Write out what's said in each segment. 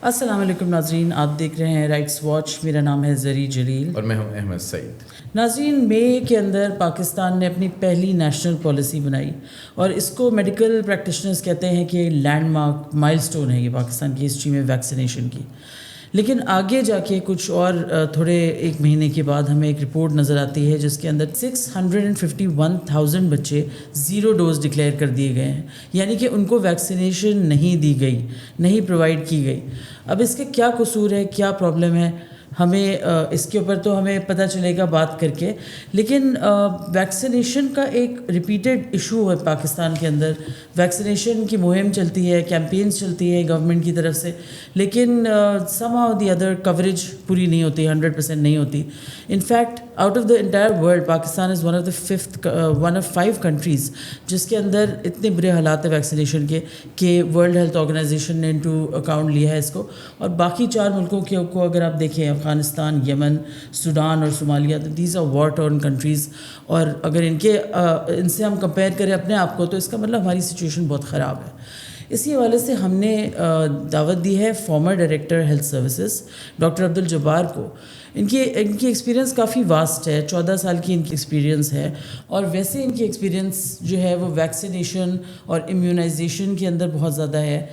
السلام علیکم ناظرین، آپ دیکھ رہے ہیں رائٹس واچ. میرا نام ہے زری جلیل اور میں ہوں احمد سعید. ناظرین، مئی کے اندر پاکستان نے اپنی پہلی نیشنل پالیسی بنائی اور اس کو میڈیکل پریکٹیشنرز کہتے ہیں کہ لینڈ مارک مائل سٹون ہے یہ پاکستان کی ہسٹری میں ویکسینیشن کی. لیکن آگے جا کے کچھ اور تھوڑے ایک مہینے کے بعد ہمیں ایک رپورٹ نظر آتی ہے جس کے اندر 651,000 بچے زیرو ڈوز ڈکلیئر کر دیے گئے ہیں، یعنی کہ ان کو ویکسینیشن نہیں دی گئی، نہیں پرووائڈ کی گئی. اب اس کے کیا قصور ہے، کیا پرابلم ہے، ہمیں اس کے اوپر تو ہمیں پتہ چلے گا بات کر کے. لیکن ویکسینیشن کا ایک ریپیٹڈ ایشو ہے پاکستان کے اندر. ویکسینیشن کی مہم چلتی ہے، کیمپینز چلتی ہے گورنمنٹ کی طرف سے، لیکن some how the other coverage پوری نہیں ہوتی، 100% نہیں ہوتی. In fact out of the entire world Pakistan is one of 5 countries جس کے اندر اتنے برے حالات ہیں ویکسینیشن کے کہ ورلڈ ہیلتھ آرگنائزیشن نے انٹو اکاؤنٹ لیا ہے اس کو. اور باقی 4 ملکوں کے کو اگر آپ دیکھیں، افغانستان، یمن، سوڈان اور Somalia, these are war torn countries. اور اگر ان سے ہم کمپیئر کریں اپنے آپ کو تو اس کا مطلب ہماری سچویشن بہت خراب ہے. اسی حوالے سے ہم نے دعوت دی ہے former director health services doctor Abdul Jabbar کو. ان کی ایکسپیرینس کافی واسٹ ہے، 14 سال کی ان کی ایکسپیرینس ہے. اور ویسے ان کی ایکسپیرینس جو ہے وہ ویکسینیشن اور امیونائزیشن کے اندر بہت زیادہ ہے.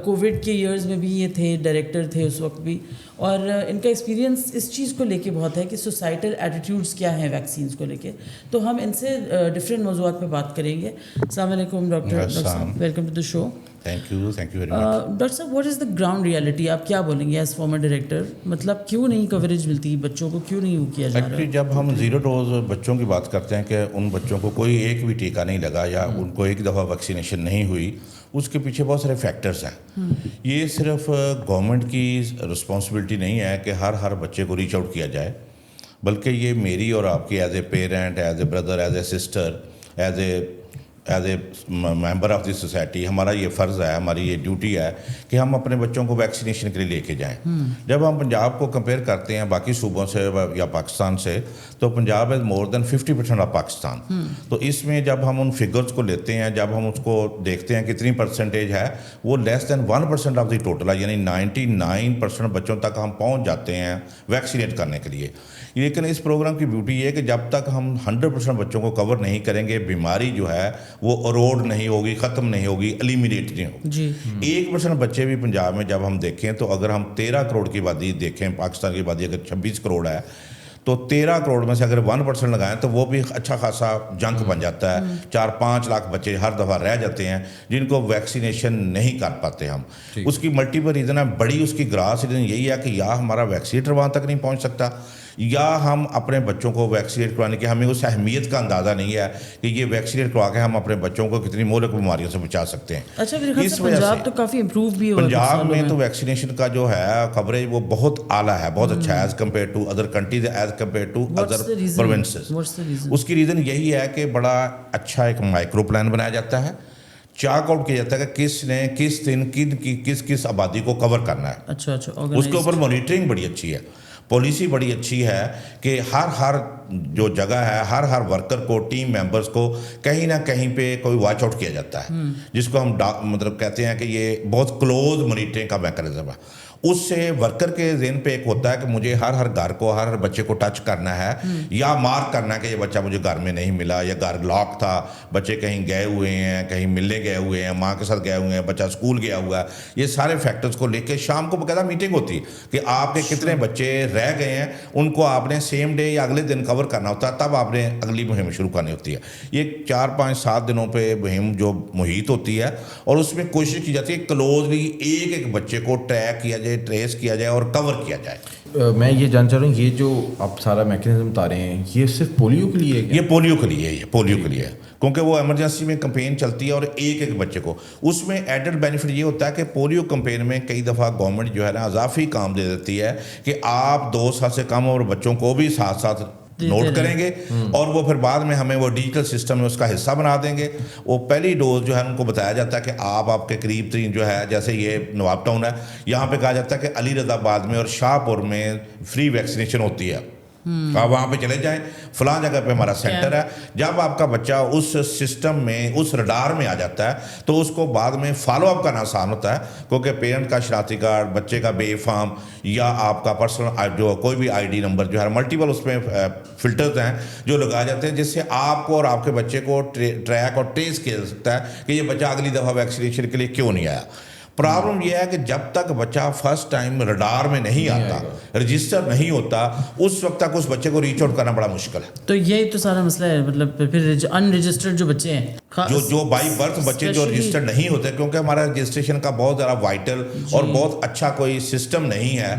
کووڈ کے ایئرز میں بھی یہ تھے، ڈائریکٹر تھے اس وقت بھی. اور ان کا ایکسپیرینس اس چیز کو لے کے بہت ہے کہ سوسائٹل ایٹیٹیوڈس کیا ہیں ویکسینس کو لے کے. تو ہم ان سے ڈفرینٹ موضوعات پہ بات کریں گے. السلام علیکم ڈاکٹر صاحب، welcome to the show. Thank you very much. Doctor صاحب، what is the ground reality? آپ کیا بولیں گے ایز فارمر ڈائریکٹر؟ مطلب کیوں نہیں کوریج ملتی بچوں کو، کیوں نہیں کیا جا رہا؟ ایکچولی جب ہم زیرو ڈوز بچوں کی بات کرتے ہیں کہ ان بچوں کو کوئی ایک بھی ٹیکہ نہیں لگا یا ان کو ایک دفعہ ویکسینیشن نہیں ہوئی، اس کے پیچھے بہت سارے فیکٹرز ہیں. یہ صرف گورنمنٹ کی رسپانسبلٹی نہیں ہے کہ ہر بچے کو ریچ آؤٹ کیا جائے، بلکہ یہ میری اور آپ کی as a parent, as a brother, as a sister, as a member of the society ہمارا یہ فرض ہے، ہماری یہ ڈیوٹی ہے کہ ہم اپنے بچوں کو ویکسینیشن کے لیے لے کے جائیں. جب ہم پنجاب کو کمپیئر کرتے ہیں باقی صوبوں سے یا پاکستان سے، تو پنجاب از مور دین 50% آف پاکستان. تو اس میں جب ہم ان فگرز کو لیتے ہیں، جب ہم اس کو دیکھتے ہیں کتنی پرسنٹیج ہے، وہ لیس دین 1% آف دی ٹوٹل ہے، یعنی 99% بچوں تک ہم پہنچ جاتے ہیں ویکسینیٹ کرنے کے لیے. لیکن اس پروگرام کی بیوٹی یہ ہے کہ جب تک ہم 100% بچوں کو کور نہیں کریں گے، بیماری جو ہے وہ اروڈ نہیں ہوگی، ختم نہیں ہوگی، ایلیمینیٹ نہیں ہوگی. جی 1% بچے بھی پنجاب میں جب ہم دیکھیں تو اگر ہم 13 کروڑ کی آبادی دیکھیں، پاکستان کی آبادی اگر 26 کروڑ ہے تو 13 کروڑ میں سے اگر 1% لگائیں تو وہ بھی اچھا خاصا جنک بن جاتا ہے. 4-5 لاکھ بچے ہر دفعہ رہ جاتے ہیں جن کو ویکسینیشن نہیں کر پاتے ہم. اس کی ملٹیپل ریزن ہے. بڑی اس کی گراس ریزن یہی ہے کہ یا ہمارا ویکسینیٹر وہاں تک نہیں پہنچ سکتا، یا ہم اپنے بچوں کو ویکسینیٹ کروانے کی ہمیں اس اہمیت کا اندازہ نہیں ہے کہ یہ ویکسینیٹ کروا کے ہم اپنے بچوں کو کتنی مہلک بیماریوں سے بچا سکتے ہیں. اچھا، اس پنجاب تو کافی امپروو بھی ہوا ہے. پنجاب میں تو ویکسینیشن کا جو ہے کوریج وہ بہت اعلیٰ ہے، بہت اچھا ہے as compare to other countries, as compare to other provinces. اس کی ریزن یہی ہے کہ بڑا اچھا ایک مائکرو پلان بنایا جاتا ہے، چاک آؤٹ کیا جاتا ہے کہ کس نے کس دن کس آبادی کو کور کرنا ہے. اچھا اس کے اوپر مانیٹرنگ بڑی اچھی ہے، پالیسی بڑی اچھی ہے کہ ہر جو جگہ ہے، ہر ورکر کو، ٹیم ممبرز کو کہیں نہ کہیں پہ کوئی واچ آؤٹ کیا جاتا ہے، جس کو ہم مطلب کہتے ہیں کہ یہ بہت کلوز مانیٹرنگ کا میکانزم ہے. اس سے ورکر کے ذہن پہ ایک ہوتا ہے کہ مجھے ہر گھر کو، ہر بچے کو ٹچ کرنا ہے یا مارک کرنا ہے کہ یہ بچہ مجھے گھر میں نہیں ملا، یا گھر لاک تھا، بچے کہیں گئے ہوئے ہیں، کہیں ملنے گئے ہوئے ہیں، ماں کے ساتھ گئے ہوئے ہیں، بچہ اسکول گیا ہوا ہے. یہ سارے فیکٹرز کو لے کے شام کو باقاعدہ میٹنگ ہوتی ہے کہ آپ کے کتنے بچے رہ گئے ہیں، ان کو آپ نے سیم ڈے یا اگلے دن کور کرنا ہوتا ہے، تب آپ نے اگلی مہم شروع کرنی ہوتی ہے. یہ 4-5-7 دنوں پہ مہم جو محیط ہوتی ہے، اور اس میں کوشش کی جاتی ہے کلوزلی ایک بچے کو ٹریک کیا جائے، ٹریس کیا جائے اور کور کیا جائے. میں یہ جاننا چاہ رہا ہوں، یہ جو آپ سارا میکینزم بتا رہے ہیں یہ صرف پولیو کے لیے ہے؟ یہ پولیو کے لیے ہے، یہ پولیو کے لیے ہے، کیونکہ وہ ایمرجنسی میں کمپین چلتی ہے اور ایک بچے کو. اس میں ایڈڈ بینیفٹ یہ ہوتا ہے کہ پولیو کمپین میں کئی دفعہ گورنمنٹ جو ہے نا اضافی کام دے دیتی ہے کہ آپ 2 سال سے کم عمر بچوں کو بھی ساتھ ساتھ نوٹ کریں گے، اور وہ پھر بعد میں ہمیں وہ ڈیجیٹل سسٹم میں اس کا حصہ بنا دیں گے. وہ پہلی ڈوز جو ہے ان کو بتایا جاتا ہے کہ آپ کے قریب ترین جو ہے، جیسے یہ نواب ٹاؤن ہے، یہاں پہ کہا جاتا ہے کہ علی رضا آباد میں اور شاہ پور میں فری ویکسینیشن ہوتی ہے. آپ وہاں پہ چلے جائیں فلاں جگہ پہ ہمارا سینٹر ہے. جب آپ کا بچہ اس سسٹم میں اس رڈار میں آ جاتا ہے تو اس کو بعد میں فالو اپ کرنا آسان ہوتا ہے, کیونکہ پیرنٹ کا شناختی کارڈ, بچے کا بے فارم یا آپ کا پرسنل جو کوئی بھی آئی ڈی نمبر جو ہے ملٹیپل اس میں فلٹرز ہیں جو لگائے جاتے ہیں, جس سے آپ کو اور آپ کے بچے کو ٹریک اور ٹریس کیا جا سکتا ہے کہ یہ بچہ اگلی دفعہ ویکسینیشن کے لیے کیوں نہیں آیا. پرابلم یہ ہے کہ جب تک بچہ فرسٹ ٹائم رڈار میں نہیں آتا, رجسٹر نہیں ہوتا, اس وقت تک اس بچے کو ریچ آؤٹ کرنا بڑا مشکل ہے. تو یہی تو سارا مسئلہ ہے, مطلب پھر ان رجسٹرڈ جو بچے ہیں, جو بائی برتھ بچے جو رجسٹر نہیں ہوتے, کیونکہ ہمارا رجسٹریشن کا بہت زیادہ وائٹل اور بہت اچھا کوئی سسٹم نہیں ہے,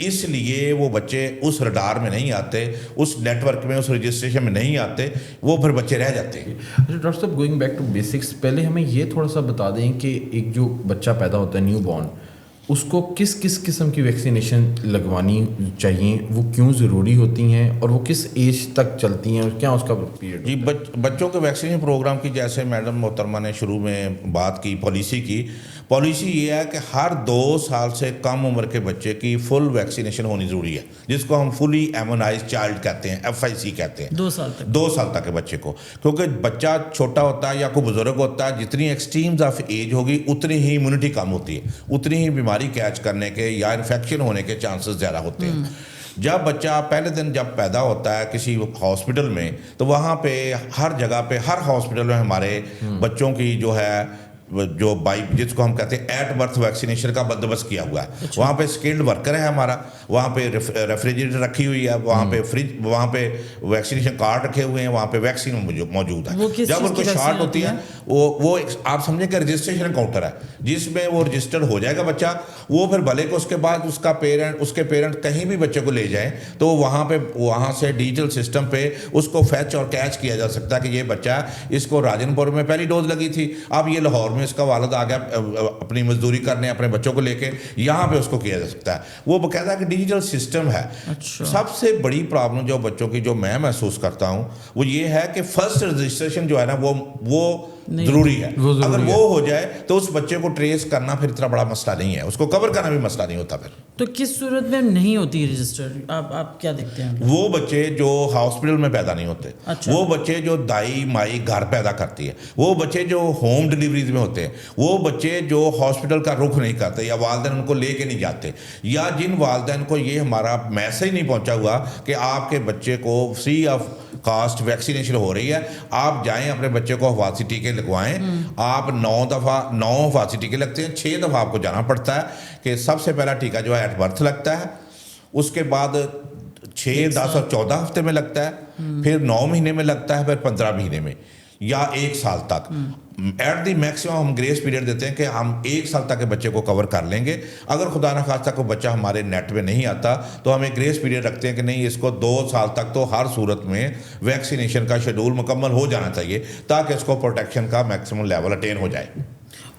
اس لیے وہ بچے اس رڈار میں نہیں آتے, اس نیٹ ورک میں, اس رجسٹریشن میں نہیں آتے, وہ پھر بچے رہ جاتے ہیں. ڈاکٹر صاحب گوئنگ بیک ٹو بیسکس, پہلے ہمیں یہ تھوڑا سا بتا دیں کہ ایک جو بچہ پیدا ہوتا ہے نیو بورن, اس کو کس کس قسم کی ویکسینیشن لگوانی چاہیے, وہ کیوں ضروری ہوتی ہیں, اور وہ کس ایج تک چلتی ہیں, اور کیا اس کا پیریڈ؟ جی, بچوں کے ویکسینیشن پروگرام کی جیسے میڈم محترمہ نے شروع میں بات کی, پالیسی یہ ہے کہ ہر 2 سال سے کم عمر کے بچے کی فل ویکسینیشن ہونی ضروری ہے, جس کو ہم فلی ایمونائز چائلڈ کہتے ہیں, FIC کہتے ہیں. 2 سال تک 2 سال تک کے بچے کو, کیونکہ بچہ چھوٹا ہوتا ہے یا کوئی بزرگ ہوتا ہے, جتنی ایکسٹریمز آف ایج ہوگی اتنی ہی امیونٹی کم ہوتی ہے, اتنی ہی بیماری کیچ کرنے کے یا انفیکشن ہونے کے چانسز زیادہ ہوتے ہیں. جب بچہ پہلے دن جب پیدا ہوتا ہے کسی ہاسپٹل میں, تو وہاں پہ ہر جگہ پہ, ہر ہاسپٹل میں ہمارے بچوں کی جو ہے جو جس کو ہم کہتے ہیں ایٹ برتھ ویکسینیشن کا بندوبست کیا ہوا ہے. وہاں پہ اسکلڈ ورکر ہے ہمارا, وہاں پہ ریفریجریٹر رکھی ہوئی ہے, وہاں پہ فریج, وہاں پہ ویکسینیشن کارڈ رکھے ہوئے ہیں, وہاں پہ ویکسین موجود ہے. جب ان کو شارٹ ہوتی ہے وہ آپ سمجھیں کہ رجسٹریشن کاؤنٹر ہے جس میں وہ رجسٹرڈ ہو جائے گا بچہ, وہ پھر بھلے کہ اس کے بعد اس کے پیرنٹ کہیں بھی بچے کو لے جائیں تو وہاں سے ڈیجیٹل سسٹم پہ اس کو فیچ اور کیچ کیا جا سکتا ہے کہ یہ بچہ, اس کو راجن پور میں پہلی ڈوز لگی تھی, اب یہ لاہور میں اس کا والد آ گیا اپنی مزدوری کرنے اپنے بچوں کو لے کے, یہاں پہ اس کو کیا جا سکتا ہے. وہ باقاعدہ کہ ڈیجیٹل سسٹم ہے. سب سے بڑی پرابلم جو بچوں کی جو میں محسوس کرتا ہوں وہ یہ ہے کہ فرسٹ رجسٹریشن جو ہے نا وہ ضروری ہے. اگر وہ ہو جائے تو اس بچے کو ٹریس کرنا پھر اتنا بڑا مسئلہ نہیں ہے, اس کو کور کرنا بھی مسئلہ نہیں ہوتا. پھر تو کس صورت میں نہیں ہوتی رجسٹر, آپ کیا دیکھتے ہیں؟ وہ بچے جو ہاسپٹل میں پیدا نہیں ہوتے, وہ بچے جو دائی مائی گھر پیدا کرتی ہے, وہ بچے جو ہوم ڈلیوریز میں ہوتے ہیں, وہ بچے جو ہاسپٹل کا رخ نہیں کرتے یا والدین ان کو لے کے نہیں جاتے, یا جن والدین کو یہ ہمارا میسج نہیں پہنچا ہوا کہ آپ کے بچے کو فری آف کاسٹ ویکسینیشن ہو رہی ہے, آپ جائیں اپنے بچے کو حفاظتی ٹیکے لگوائیں. آپ 9 حفاظتی ٹیکے لگتے ہیں, 6 دفعہ آپ کو جانا پڑتا ہے کہ سب سے پہلا ٹیکہ جو ہے ایٹ برتھ لگتا ہے, اس کے بعد 6, 10 اور 14 ہفتے میں لگتا ہے, پھر 9 مہینے میں لگتا ہے, پھر 15 مہینے میں یا 1 سال تک. ایٹ دی میکسیمم ہم گریس پیریڈ دیتے ہیں کہ ہم 1 سال تک کے بچے کو کور کر لیں گے. اگر خدا نخواستہ کوئی بچہ ہمارے نیٹ میں نہیں آتا تو ہم ایک گریس پیریڈ رکھتے ہیں کہ نہیں, اس کو 2 سال تک تو ہر صورت میں ویکسینیشن کا شیڈول مکمل ہو جانا چاہیے تاکہ اس کو پروٹیکشن کا میکسیمم لیول اٹین ہو جائے.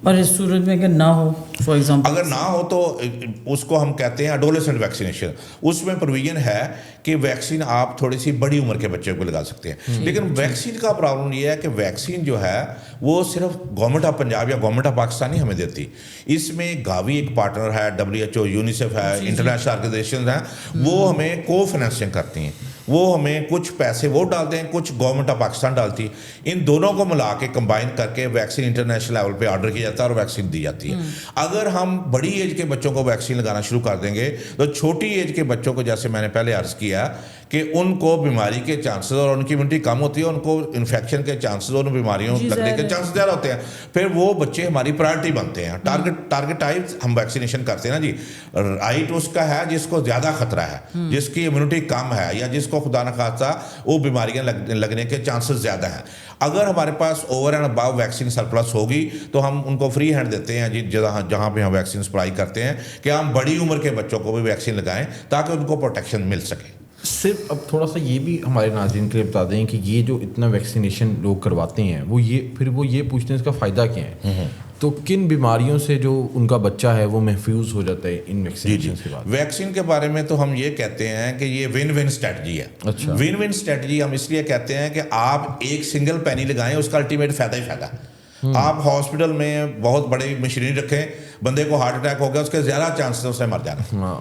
اور اس صورت میں اگر نہ ہو, فار ایگزامپل اگر نہ ہو تو اس کو ہم کہتے ہیں اڈولسنٹ ویکسینیشن. اس میں پروویژن ہے کہ ویکسین آپ تھوڑی سی بڑی عمر کے بچے کو لگا سکتے ہیں, لیکن ویکسین کا پرابلم یہ ہے کہ ویکسین جو ہے وہ صرف گورنمنٹ آف پنجاب یا گورنمنٹ آف پاکستان ہی ہمیں دیتی. اس میں گاوی ایک پارٹنر ہے, WHO, یونیسیف ہے, انٹرنیشنل آرگنائزیشنز ہیں, وہ ہمیں کو فائنینسنگ کرتی ہیں. وہ ہمیں کچھ پیسے وہ ڈالتے ہیں, کچھ گورنمنٹ آف پاکستان ڈالتی ہے. ان دونوں کو ملا کے کمبائن کر کے ویکسین انٹرنیشنل لیول پہ آرڈر کیا جاتا ہے اور ویکسین دی جاتی ہے. اگر ہم بڑی ایج کے بچوں کو ویکسین لگانا شروع کر دیں گے تو چھوٹی ایج کے بچوں کو, جیسے میں نے پہلے عرض کیا کہ ان کو بیماری کے چانسز اور ان کی امیونٹی کم ہوتی ہے, ان کو انفیکشن کے چانسز اور بیماریوں لگنے کے چانسز زیادہ ہوتے ہیں. پھر وہ بچے ہماری پرائرٹی بنتے ہیں. ٹارگٹ ٹائپ ہم ویکسینیشن کرتے ہیں نا جی, رائٹ اس کا ہے جس کو زیادہ خطرہ ہے, جس کی امیونٹی کم ہے, یا جس کو خدا نخواستہ وہ بیماریاں لگنے کے چانسز زیادہ ہیں. اگر ہمارے پاس over and above vaccine surplus ہوگی تو ہم ان کو فری ہینڈ دیتے ہیں جی, جہاں پہ ہم ویکسین سپلائی کرتے ہیں کہ ہم بڑی عمر کے بچوں کو بھی ویکسین لگائیں تاکہ ان کو پروٹیکشن مل سکے. صرف اب تھوڑا سا یہ بھی ہمارے ناظرین کے لیے بتا دیں کہ یہ جو اتنا ویکسینیشن لوگ کرواتے ہیں وہ یہ پوچھتے ہیں اس کا فائدہ کیا ہے, تو کن بیماریوں سے جو ان کا بچہ ہے وہ محفوظ ہو جاتا ہے ان ویکسینیشن کے بعد؟ ویکسین کے بارے میں تو ہم یہ کہتے ہیں کہ یہ ون ون اسٹریٹجی ہے. اچھا, ون ون اسٹریٹجی ہم اس لیے کہتے ہیں کہ آپ ایک سنگل پینی لگائیں, اس کا الٹیمیٹ فائدہ ہی فائدہ ہے. آپ ہاسپٹل میں بہت بڑی مشینری رکھیں, بندے کو ہارٹ اٹیک ہو گیا, اس کے زیادہ چانسز اسے مر جانا.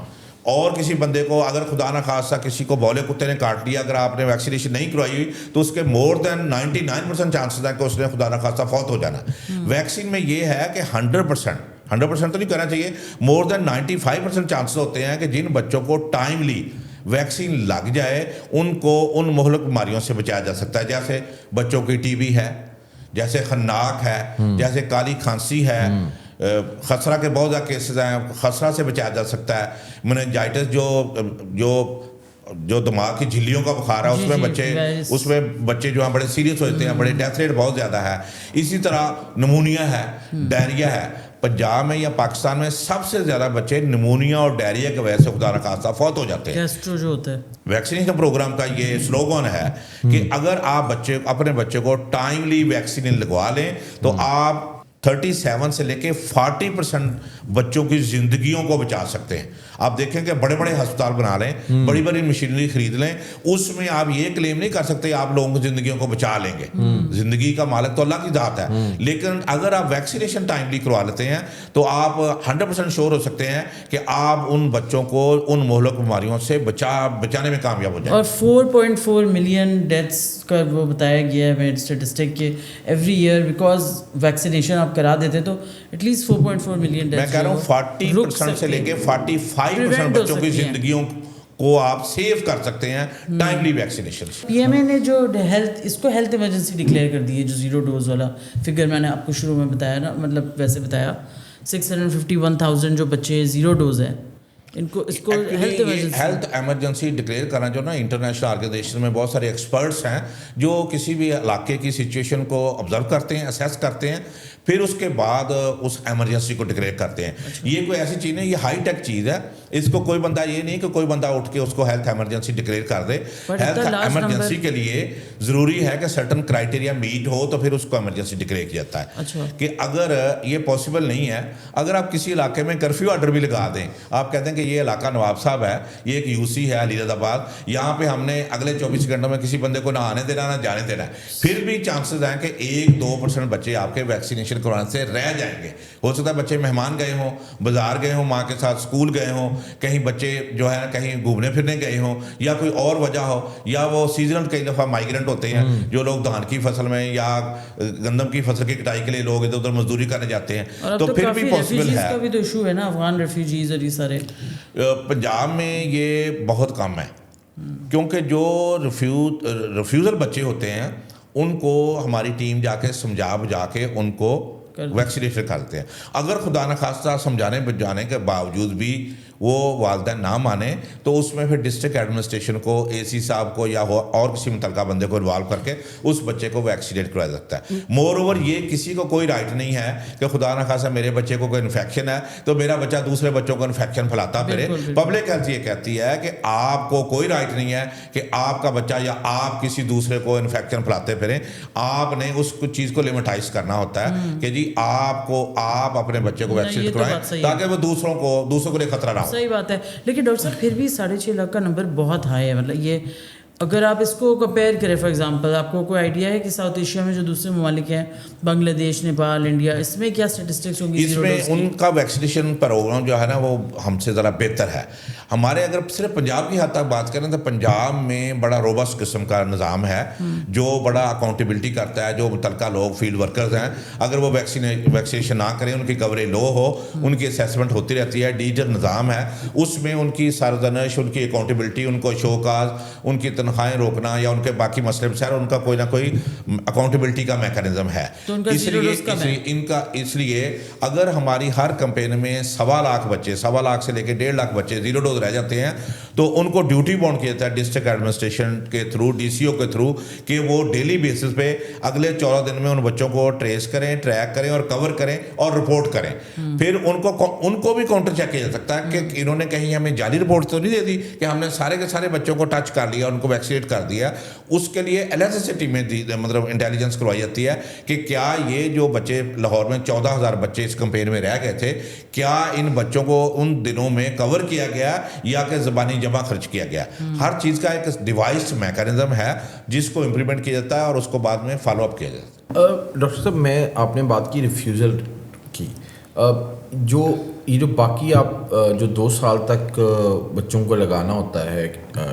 اور کسی بندے کو اگر خدا نہ خواستہ کسی کو بولے کتے نے کاٹ لیا, اگر آپ نے ویکسینیشن نہیں کروائی ہوئی تو اس کے مور دین 99% چانسز ہیں کہ اس نے خدا نہ خواستہ فوت ہو جانا. ویکسین میں یہ ہے کہ 100% تو نہیں کرنا چاہیے, مور دین 95% چانسز ہوتے ہیں کہ جن بچوں کو ٹائملی ویکسین لگ جائے ان کو ان مہلک بیماریوں سے بچایا جا سکتا ہے, جیسے بچوں کی ٹی بی ہے, جیسے خناق ہے, جیسے کالی کھانسی ہے, خسرہ کے بہت زیادہ کیسز ہیں, خسرہ سے بچایا جا سکتا ہے, مننجائٹس جو دماغ کی جھلیوں کا بخار ہے اس میں بچے جو ہیں بڑے سیریس ہوتے ہیں, بڑے ڈیتھ ریٹ بہت زیادہ ہے. اسی طرح نمونیا ہے, ڈائریا ہے. پنجاب میں یا پاکستان میں سب سے زیادہ بچے نمونیا اور ڈائریا کی وجہ سے خدا نہ خواستہ فوت ہو جاتے ہیں. گیسٹرو جو ہوتا ہے. ویکسینیشن پروگرام کا یہ سلوگن ہے کہ اگر آپ اپنے بچے کو ٹائملی ویکسین لگوا لیں تو آپ 37 سے لے کے 40% بچوں کی زندگیوں کو بچا سکتے ہیں. آپ دیکھیں کہ بڑے بڑے ہسپتال بنا لیں, بڑی بڑی مشینری خرید لیں, اس میں آپ یہ کلیم نہیں کر سکتے آپ لوگوں کی زندگیوں کو بچا لیں گے. زندگی کا مالک تو اللہ کی ذات ہے, لیکن اگر آپ ویکسینیشن ٹائملی کروا لیتے ہیں تو آپ 100% شور ہو سکتے ہیں کہ آپ ان بچوں کو ان مہلک بیماریوں سے بچانے میں کامیاب ہو جائیں. اور 4.4 ملین ڈیتھس کا وہ بتایا گیا ہے اسٹیٹسٹک کہ ایوری ایئر بیکاز ویکسینیشن آپ کرا دیتے تو ایٹ لیسٹ 4.4 ملین ڈیتھس. میں کہہ رہا ہوں 40% سے لے کے 45% بچوں کی زندگیوں کو آپ سیو کر سکتے ہیں ٹائملی ویکسینیشن. پی ایم اے نے جو اس کو ہیلتھ ایمرجنسی ڈکلیئر کر دی ہے, جو 0 ڈوز والا فگر میں نے آپ کو شروع میں بتایا نا, مطلب ویسے بتایا 651,000 جو بچے 0 ڈوز ہیں اس کو ہیلتھ ایمرجنسی ڈکلیئر کرنا جو نا انٹرنیشنل آرگنائزیشن میں بہت سارے ایکسپرٹس ہیں جو کسی بھی علاقے کی سچویشن کو آبزرو کرتے ہیں, اسیس کرتے ہیں, پھر اس کے بعد اس ایمرجنسی کو ڈکلیئر کرتے ہیں. یہ کوئی ایسی چیز نہیں, یہ ہائی ٹیک چیز ہے. اس کو کوئی بندہ یہ نہیں کہ کوئی بندہ اٹھ کے اس کو ہیلتھ ایمرجنسی ڈکلیئر کر دے. ہیلتھ ایمرجنسی کے لیے ضروری ہے کہ سرٹن کرائٹیریا میٹ ہو تو پھر اس کو ایمرجنسی ڈکلیئر کیا جاتا ہے. کہ اگر یہ پاسبل نہیں ہے, اگر آپ کسی علاقے میں کرفیو آرڈر بھی لگا دیں, آپ کہتے ہیں کہ یہ علاقہ نواب صاحب ہے, یہ ایک یو سی ہے علی آباد, یہاں پہ ہم نے اگلے 24 گھنٹوں میں کسی بندے کو نہ آنے دینا نہ جانے دینا, پھر بھی چانسز ہیں کہ 1-2% بچے آپ کے ویکسینیشن کروانے سے رہ جائیں گے. ہو سکتا ہے بچے مہمان گئے ہوں, بازار گئے ہوں, ماں کے ساتھ اسکول گئے ہوں, کہیں بچے جو ہے کہیں گھومنے پھرنے گئے ہوں, یا کوئی اور وجہ ہو, یا وہ سیزنل کئی دفعہ مائیگرنٹ ہوتے ہیں جو لوگ دھان کی فصل میں یا گندم کی فصل کی کٹائی کے لیے لوگ ادھر ادھر مزدوری کرنے جاتے ہیں, تو پھر بھی پاسبل ہے. کا بھی تو ایشو ہے نا, افغان ریفیوجیز اور یہ سارے. پنجاب میں یہ بہت کم ہے, کیونکہ جو ریفیوزل بچے ہوتے ہیں ان کو ہماری ٹیم جا کے سمجھا بجا کے ان کو ویکسینیشن کرتے ہیں. اگر خدا نخواستہ سمجھانے بجانے کے باوجود بھی وہ والدین نہ مانے تو اس میں پھر ڈسٹرکٹ ایڈمنسٹریشن کو, اے سی صاحب کو یا اور کسی متعلقہ بندے کو انوالو کر کے اس بچے کو ویکسینیٹ کرایا جاتا ہے. مور اوور یہ کسی کو کوئی رائٹ نہیں ہے کہ خدا نخواستہ میرے بچے کو کوئی انفیکشن ہے تو میرا بچہ دوسرے بچوں کو انفیکشن پھیلاتا پھرے. پبلک ہیلتھ یہ کہتی ہے کہ آپ کو کوئی رائٹ نہیں ہے کہ آپ کا بچہ یا آپ کسی دوسرے کو انفیکشن پھیلاتے پھریں. آپ نے اس چیز کو لمیٹائز کرنا ہوتا ہے کہ جی آپ اپنے بچے کو ویکسینیٹ کرائیں تاکہ وہ دوسروں کو لیے خطرہ نہ ہو. صحیح بات ہے, لیکن ڈاکٹر صاحب پھر بھی 6.5 لاکھ کا نمبر بہت ہائی ہے. مطلب یہ اگر آپ اس کو کمپیئر کریں, فار ایگزامپل آپ کو کوئی آئیڈیا ہے کہ ساؤتھ ایشیا میں جو دوسرے ممالک ہیں, بنگلہ دیش, نیپال, انڈیا, اس میں کیا اسٹیٹسٹکس ہوں گی؟ اس میں ان کا ویکسینیشن پروگرام جو ہے نا وہ ہم سے ذرا بہتر ہے. ہمارے اگر صرف پنجاب کی حد تک بات کریں تو پنجاب میں بڑا روبسٹ قسم کا نظام ہے جو بڑا اکاؤنٹیبلٹی کرتا ہے. جو متعلقہ لوگ فیلڈ ورکرز ہیں, اگر وہ ویکسینیشن نہ کریں, ان کی کوریج لو ہو, ان کی اسیسمنٹ ہوتی رہتی ہے. ڈیجیٹل نظام ہے, اس میں ان کی سرزنش, ان کی اکاؤنٹیبلٹی, ان کو شوکاز, ان کی تنخواہیں روکنا یا ان کے باقی مسئلے مسائل, ان کا کوئی نہ کوئی اکاؤنٹیبلٹی کا میکانزم ہے. اس لیے اگر ہماری ہر کمپین میں 1.25 لاکھ بچے, 1.25 لاکھ سے لے کے 1.5 لاکھ بچے 0 ڈوز رہ جاتے ہیں تو ان کو ڈیوٹی باؤنڈ کیا جاتا ہے ڈسٹرکٹ ایڈمنسٹریشن کے تھرو, ڈی سی او کے تھرو, کہ وہ ڈیلی بیسس پہ اگلے 14 دن میں ان بچوں کو ٹریس کریں, ٹریک کریں اور کور کریں اور رپورٹ کریں. پھر ان کو بھی کاؤنٹر چیک کیا جا سکتا ہے کہ انہوں نے کہیں ہمیں جعلی رپورٹ تو نہیں دے دی کہ ہم نے سارے کے سارے بچوں کو ٹچ کر لیا, ان کو ویکسینیٹ کر دیا. اس کے لیے الیکٹریسٹی میں مطلب انٹیلیجنس کروائی جاتی ہے کہ کیا یہ جو بچے لاہور میں 14,000 بچے اس کمپین میں رہ گئے تھے, کیا ان بچوں کو ان دنوں میں کور کیا گیا یا کہ زبانی جمع خرچ کیا گیا. ہر چیز کا ایک ڈیوائس میکانزم ہے جس کو امپلیمنٹ کیا جاتا ہے اور اس کو بعد میں فالو اپ کیا جاتا ہے. ڈاکٹر صاحب آپ نے بات کی ریفیوزل کی, جو یہ جو باقی آپ جو 2 سال تک بچوں کو لگانا ہوتا ہے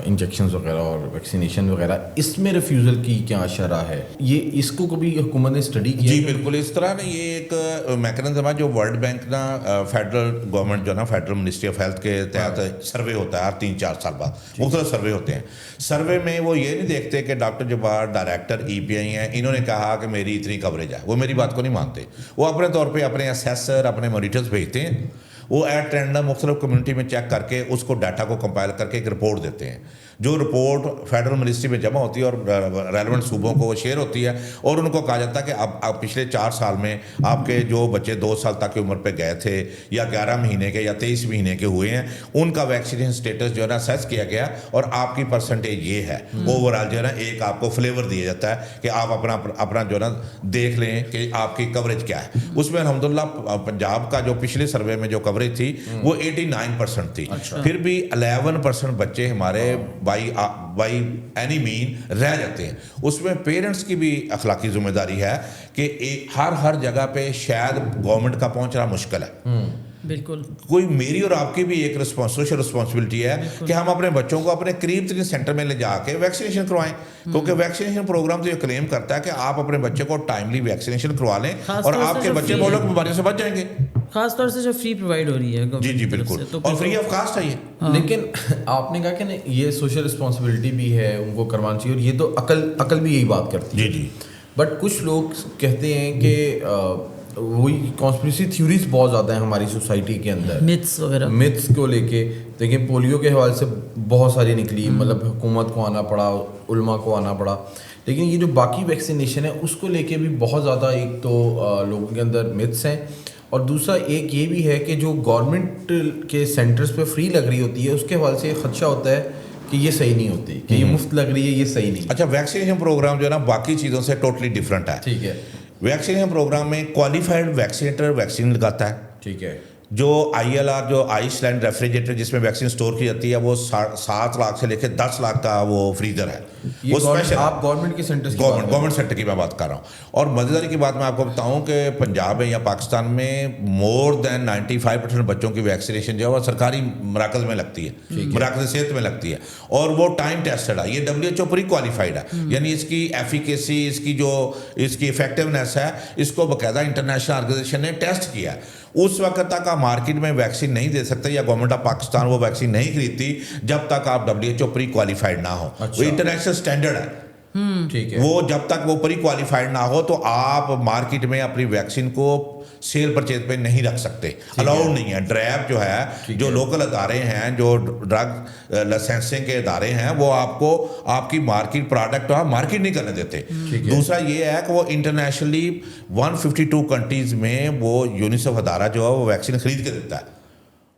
انجیکشنز وغیرہ اور ویکسینیشن وغیرہ، اس میں ریفیوزل کی کیا شرح ہے؟ یہ اس کو کبھی حکومت نے اسٹڈی کیا؟ جی بالکل اس طرح نا، یہ ایک میکنزم ہے جو ورلڈ بینک نا فیڈرل گورنمنٹ جو نا فیڈرل منسٹری آف ہیلتھ کے تحت سروے ہوتا ہے ہر 3-4 سال بعد، مختلف سروے ہوتے ہیں. سروے میں وہ یہ نہیں دیکھتے کہ ڈاکٹر جبار ڈائریکٹر EPI ہیں، انہوں نے کہا کہ میری اتنی کوریج ہے، وہ میری بات کو نہیں مانتے. وہ اپنے طور پہ اپنے اسیسر اپنے مانیٹرز بھیجتے ہیں، وہ ایٹ رینڈم مختلف کمیونٹی میں چیک کر کے اس کو ڈاٹا کو کمپائل کر کے ایک رپورٹ دیتے ہیں. جو رپورٹ فیڈرل منسٹری میں جمع ہوتی ہے اور ریلیونٹ صوبوں کو وہ شیئر ہوتی ہے، اور ان کو کہا جاتا ہے کہ اب پچھلے 4 سال میں آپ کے جو بچے 2 سال تک کی عمر پہ گئے تھے یا 11 مہینے کے یا 23 مہینے کے ہوئے ہیں، ان کا ویکسینیشن سٹیٹس جو ہے نا اسیس کیا گیا اور آپ کی پرسنٹیج یہ ہے. اوور آل جو ہے نا ایک آپ کو فلیور دیا جاتا ہے کہ آپ اپنا جو ہے نا دیکھ لیں کہ آپ کی کوریج کیا ہے. اس میں الحمدللہ پنجاب کا جو پچھلے سروے میں جو کوریج تھی وہ 89% تھی. پھر بھی 11% بچے ہمارے بائی اینی مین رہ جاتے ہیں. اس میں پیرنٹس کی بھی اخلاقی ذمہ داری ہے کہ ہر جگہ پہ شاید گورنمنٹ کا پہنچنا مشکل ہے. بالکل کوئی میری اور آپ کی بھی ایک سوشل رسپانسبلٹی ہے کہ ہم اپنے بچوں کو اپنے قریب ترین سینٹر میں لے جا کے ویکسینیشن کروائیں، کیونکہ ویکسینیشن پروگرام تو یہ کلیم کرتا ہے کہ آپ اپنے بچے کو ٹائملی ویکسینیشن کروا لیں اور آپ کے بچے مولک بیماریوں سے بچ جائیں گے. خاص طور سے جو فری پرووائڈ ہو رہی ہے. جی بالکل، اور فری آف کاسٹ ہے یہ. لیکن آپ نے کہا کہ یہ سوشل رسپانسبلٹی بھی ہے، ان کو کروانا چاہیے، اور یہ تو عقل بھی یہی بات کرتی ہے. جی بٹ کچھ لوگ کہتے ہیں کہ وہی کانسپریسی تھیوریز بہت زیادہ ہیں ہماری سوسائٹی کے اندر، متس وغیرہ، متس کو لے کے. دیکھیں پولیو کے حوالے سے بہت ساری نکلی، مطلب حکومت کو آنا پڑا، علماء کو آنا پڑا. لیکن یہ جو باقی ویکسینیشن ہے اس کو لے کے بھی بہت زیادہ ایک تو لوگوں کے اندر متس ہیں، اور دوسرا ایک یہ بھی ہے کہ جو گورنمنٹ کے سینٹرز پہ فری لگ رہی ہوتی ہے اس کے حوالے سے یہ خدشہ ہوتا ہے کہ یہ صحیح نہیں ہوتی، کہ یہ مفت لگ رہی ہے، یہ صحیح نہیں. اچھا، ویکسینیشن پروگرام جو ہے نا باقی چیزوں سے ٹوٹلی ڈفرینٹ ہے. ٹھیک ہے. ویکسینیشن پروگرام میں کوالیفائڈ ویکسینیٹر ویکسین لگاتا ہے. ٹھیک ہے. جو ILR جو آئس لینڈ ریفریجریٹر جس میں ویکسین سٹور کی جاتی ہے وہ 7 لاکھ سے لے کے 10 لاکھ کا وہ فریزر ہے. وہ اسپیشل آپ گورنمنٹ کے سینٹر گورنمنٹ سیکٹر کی میں بات کر رہا ہوں. اور مزیداری کی بات میں آپ کو بتاؤں کہ پنجاب میں یا پاکستان میں مور دین 95% بچوں کی ویکسینیشن جو ہے وہ سرکاری مراکز میں لگتی ہے، مراکز صحت میں لگتی ہے، اور وہ ٹائم ٹیسٹڈ ہے. یہ WHO پری کوالیفائڈ ہے، یعنی اس کی ایفیکیسی، اس کی افیکٹونیس ہے، اس کو باقاعدہ انٹرنیشنل آرگنائزیشن نے ٹیسٹ کیا ہے. اس وقت تک آپ مارکیٹ میں ویکسین نہیں دے سکتے یا گورنمنٹ آف پاکستان وہ ویکسین نہیں خریدتی جب تک آپ WHO پری کوالیفائڈ نہ ہو. وہ انٹرنیشنل اسٹینڈرڈ ہے. ٹھیک ہے. وہ جب تک وہ پری کوالیفائڈ نہ ہو تو آپ مارکیٹ میں اپنی ویکسین کو سیل پرچیز پہ نہیں رکھ سکتے، الاؤڈ نہیں ہے. ڈریب جو ہے، جو لوکل ادارے ہیں، جو ڈرگ لائسنسنگ کے ادارے ہیں، وہ آپ کو آپ کی مارکیٹ پروڈکٹ مارکیٹ نہیں کرنے دیتے. دوسرا یہ ہے کہ وہ انٹرنیشنلی 152 کنٹریز میں وہ یونیسیف ادارہ جو ہے وہ ویکسین خرید کے دیتا ہے.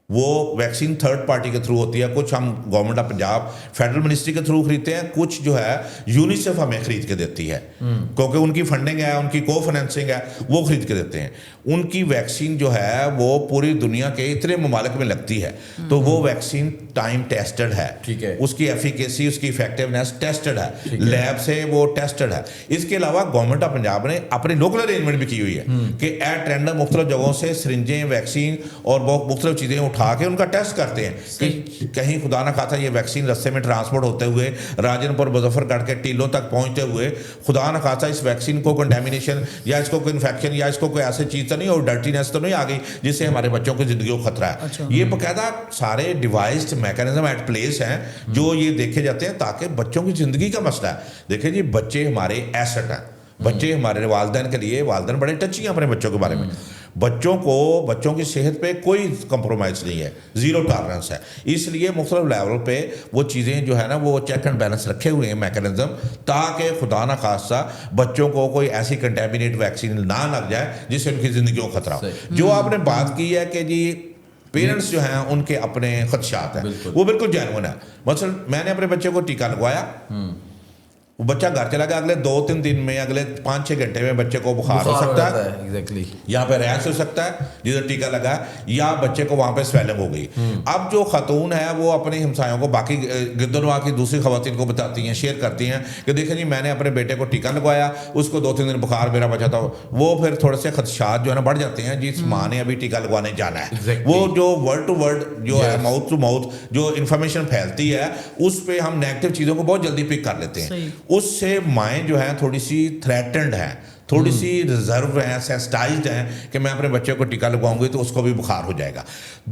وہ ویکسین تھرڈ پارٹی کے تھرو ہوتی ہے. کچھ ہم government of Punjab federal ministry کے تھرو خریدتے ہیں، کچھ جو ہے یونیسیف ہمیں خرید کے دیتی ہے، کیونکہ ان کی فنڈنگ ہے، ان کی کو فائنینسنگ ہے، وہ خرید کے دیتے ہیں. ان کی ویکسین جو ہے وہ پوری دنیا کے اتنے ممالک میں لگتی ہے، تو وہ ویکسین ٹائم ٹیسٹڈ ہے. ٹھیک ہے. اس کی ایفیکیسی، اس کی افیکٹونیس ٹیسٹڈ ہے، لیب سے وہ ٹیسٹڈ ہے. اس کے علاوہ گورنمنٹ آف پنجاب نے اپنی لوکل ارینجمنٹ بھی کی ہوئی ہے کہ ایٹ رینڈم مختلف جگہوں سے سرنجیں، ویکسین اور بہت مختلف چیزیں اٹھا کے ان کا ٹیسٹ کرتے ہیں کہ کہیں خدا نہ خواستہ یہ ویکسین رستے میں ٹرانسپورٹ ہوتے ہوئے راجن پور مظفر گڑھ کے ٹیلوں تک پہنچتے ہوئے خدا نہ خواستہ اس ویکسین کو کنٹامینیشن یا اس کو کوئی انفیکشن یا اس کو کوئی ایسی چیز تو نہیں اور ڈرٹینس تو نہیں آ گئی جس سے ہمارے بچوں کی زندگی کو خطرہ ہے. یہ باقاعدہ سارے ڈیوائسڈ میکینزم ایٹ پلیس ہیں جو یہ دیکھے جاتے ہیں تاکہ بچوں کی زندگی کا مسئلہ ہے. دیکھیں جی، بچے ہمارے ایسٹ ہیں، بچے ہمارے والدین کے لیے، والدین بڑے ٹچی ہیں اپنے بچوں کے بارے میں. بچوں کی صحت پہ کوئی کمپرومائز نہیں ہے، زیرو ٹالرنس ہے. اس لیے مختلف لیول پہ وہ چیزیں جو ہے نا وہ چیک اینڈ بیلنس رکھے ہوئے ہیں میکینزم، تاکہ خدا نہ خواستہ بچوں کو کوئی ایسی کنٹامینیٹ ویکسین نہ لگ جائے جس سے ان کی زندگی کو خطرہ ہو. جو آپ نے بات کی ہے کہ جی پیرنٹس جو ہیں ان کے اپنے خدشات ہیں، وہ بالکل جینوئن ہے. مثلا میں نے اپنے بچے کو ٹیکہ لگوایا، وہ بچہ گھر چلا گیا، اگلے 2-3 دن میں، اگلے 5-6 گھنٹے میں بچے کو بخار ہو سکتا ہے، ایگزیکٹلی یہاں پہ ریش ہو سکتا ہے جدھر ٹیکہ لگا ہے، یا بچے کو وہاں پہ سویلنگ ہو گئی۔ اب جو خاتون ہے وہ اپنے ہمسایوں کو، باقی گردنوا کی دوسری خواتین کو بتاتی ہیں، شیئر کرتی ہیں کہ دیکھیں جی میں نے اپنے بیٹے کو ٹیکہ لگوایا، اس کو 2-3 دن بخار میرا بچا تھا، وہ پھر تھوڑے سے خدشات جو ہے نا بڑھ جاتے ہیں، جس ماں نے ابھی ٹیکہ لگوانے جانا ہے، وہ جو ورڈ ٹو ورڈ جو ہے، ماؤتھ ٹو ماؤتھ جو انفارمیشن پھیلتی ہے، اس پہ ہم نیگیٹو چیزوں کو بہت جلدی پک کر لیتے ہیں، اس سے مائیں جو ہیں تھوڑی سی تھریٹنڈ ہیں، تھوڑی سی ریزرو ہیں، سینسٹائزڈ ہیں کہ میں اپنے بچے کو ٹیکہ لگواؤں گی تو اس کو بھی بخار ہو جائے گا۔